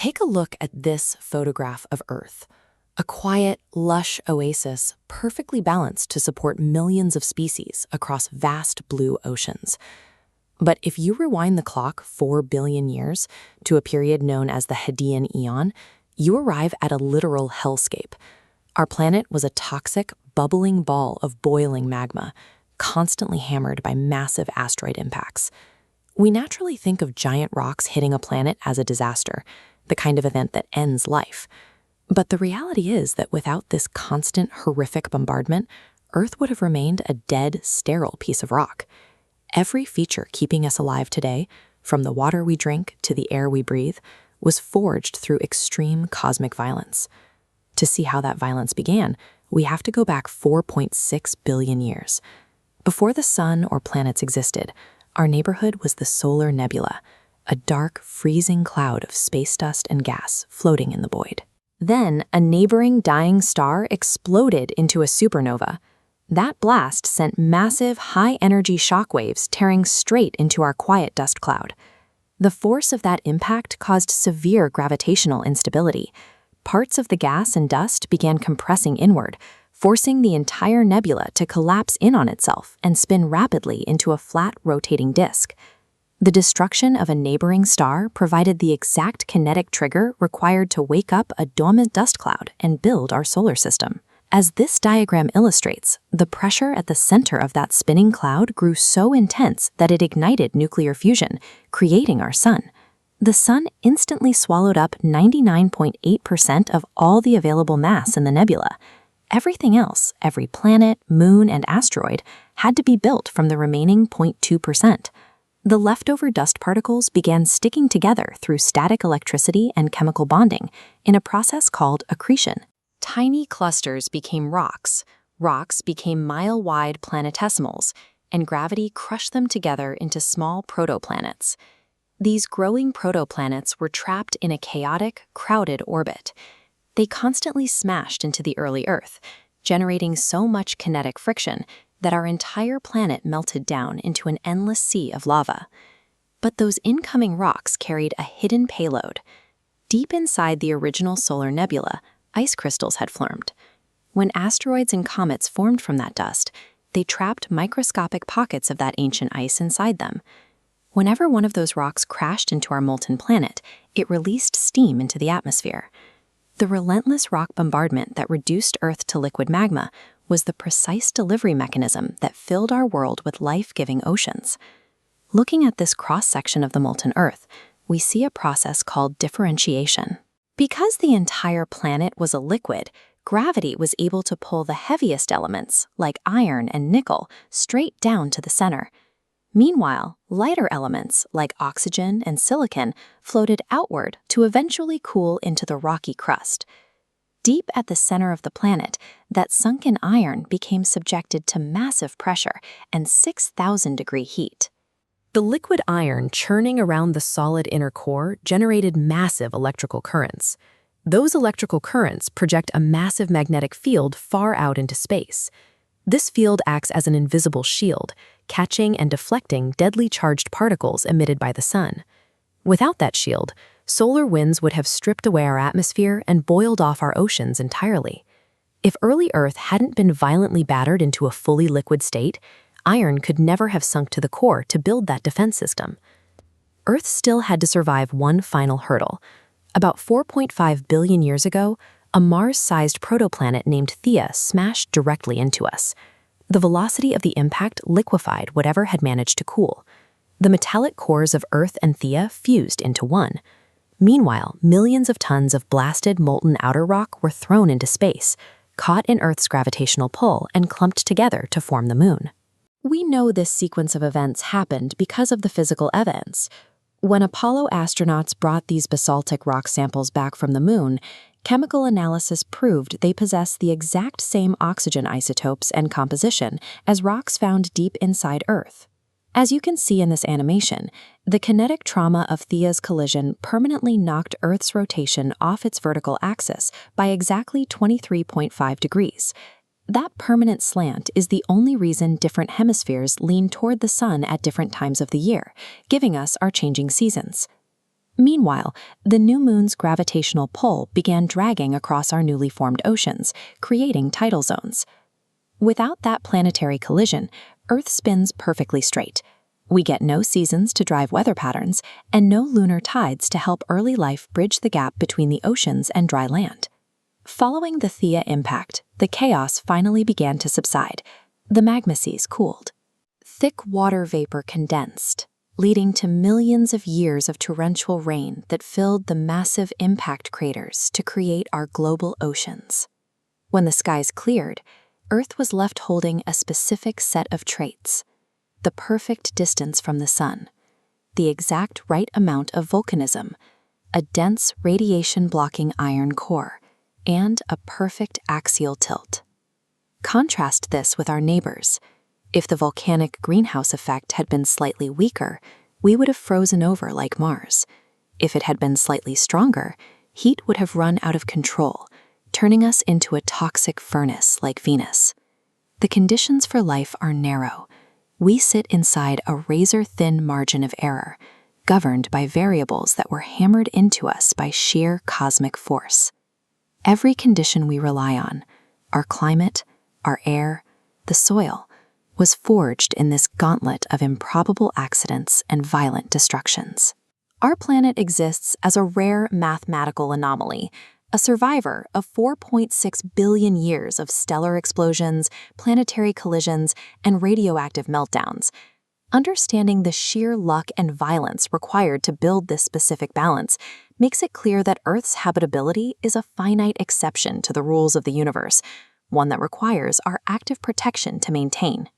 Take a look at this photograph of Earth. A quiet, lush oasis perfectly balanced to support millions of species across vast blue oceans. But if you rewind the clock 4 billion years to a period known as the Hadean Eon, you arrive at a literal hellscape. Our planet was a toxic, bubbling ball of boiling magma, constantly hammered by massive asteroid impacts. We naturally think of giant rocks hitting a planet as a disaster, the kind of event that ends life. But the reality is that without this constant, horrific bombardment, Earth would have remained a dead, sterile piece of rock. Every feature keeping us alive today, from the water we drink to the air we breathe, was forged through extreme cosmic violence. To see how that violence began, we have to go back 4.6 billion years. Before the sun or planets existed, our neighborhood was the solar nebula, a dark, freezing cloud of space dust and gas floating in the void. Then, a neighboring dying star exploded into a supernova. That blast sent massive, high-energy shockwaves tearing straight into our quiet dust cloud. The force of that impact caused severe gravitational instability. Parts of the gas and dust began compressing inward, forcing the entire nebula to collapse in on itself and spin rapidly into a flat, rotating disk. The destruction of a neighboring star provided the exact kinetic trigger required to wake up a dormant dust cloud and build our solar system. As this diagram illustrates, the pressure at the center of that spinning cloud grew so intense that it ignited nuclear fusion, creating our sun. The sun instantly swallowed up 99.8% of all the available mass in the nebula. Everything else, every planet, moon, and asteroid, had to be built from the remaining 0.2%. The leftover dust particles began sticking together through static electricity and chemical bonding in a process called accretion. Tiny clusters became rocks, rocks became mile-wide planetesimals, and gravity crushed them together into small protoplanets. These growing protoplanets were trapped in a chaotic, crowded orbit. They constantly smashed into the early Earth, generating so much kinetic friction that our entire planet melted down into an endless sea of lava. But those incoming rocks carried a hidden payload. Deep inside the original solar nebula, ice crystals had formed. When asteroids and comets formed from that dust, they trapped microscopic pockets of that ancient ice inside them. Whenever one of those rocks crashed into our molten planet, it released steam into the atmosphere. The relentless rock bombardment that reduced Earth to liquid magma was the precise delivery mechanism that filled our world with life-giving oceans. Looking at this cross-section of the molten Earth, we see a process called differentiation. Because the entire planet was a liquid, gravity was able to pull the heaviest elements, like iron and nickel, straight down to the center. Meanwhile, lighter elements, like oxygen and silicon, floated outward to eventually cool into the rocky crust. Deep at the center of the planet, that sunken iron became subjected to massive pressure and 6,000-degree heat. The liquid iron churning around the solid inner core generated massive electrical currents. Those electrical currents project a massive magnetic field far out into space. This field acts as an invisible shield, catching and deflecting deadly charged particles emitted by the sun. Without that shield, solar winds would have stripped away our atmosphere and boiled off our oceans entirely. If early Earth hadn't been violently battered into a fully liquid state, iron could never have sunk to the core to build that defense system. Earth still had to survive one final hurdle. About 4.5 billion years ago, a Mars-sized protoplanet named Theia smashed directly into us. The velocity of the impact liquefied whatever had managed to cool. The metallic cores of Earth and Theia fused into one. Meanwhile, millions of tons of blasted molten outer rock were thrown into space, caught in Earth's gravitational pull and clumped together to form the moon. We know this sequence of events happened because of the physical evidence. When Apollo astronauts brought these basaltic rock samples back from the moon, chemical analysis proved they possess the exact same oxygen isotopes and composition as rocks found deep inside Earth. As you can see in this animation, the kinetic trauma of Theia's collision permanently knocked Earth's rotation off its vertical axis by exactly 23.5 degrees. That permanent slant is the only reason different hemispheres lean toward the sun at different times of the year, giving us our changing seasons. Meanwhile, the new moon's gravitational pull began dragging across our newly formed oceans, creating tidal zones. Without that planetary collision, Earth spins perfectly straight. We get no seasons to drive weather patterns, and no lunar tides to help early life bridge the gap between the oceans and dry land. Following the Theia impact, the chaos finally began to subside. The magma seas cooled. Thick water vapor condensed, leading to millions of years of torrential rain that filled the massive impact craters to create our global oceans. When the skies cleared, Earth was left holding a specific set of traits: the perfect distance from the sun, the exact right amount of volcanism, a dense radiation-blocking iron core, and a perfect axial tilt. Contrast this with our neighbors. If the volcanic greenhouse effect had been slightly weaker, we would have frozen over like Mars. If it had been slightly stronger, heat would have run out of control, turning us into a toxic furnace like Venus. The conditions for life are narrow. We sit inside a razor-thin margin of error, governed by variables that were hammered into us by sheer cosmic force. Every condition we rely on, our climate, our air, the soil, was forged in this gauntlet of improbable accidents and violent destructions. Our planet exists as a rare mathematical anomaly, a survivor of 4.6 billion years of stellar explosions, planetary collisions, and radioactive meltdowns. Understanding the sheer luck and violence required to build this specific balance makes it clear that Earth's habitability is a finite exception to the rules of the universe, one that requires our active protection to maintain.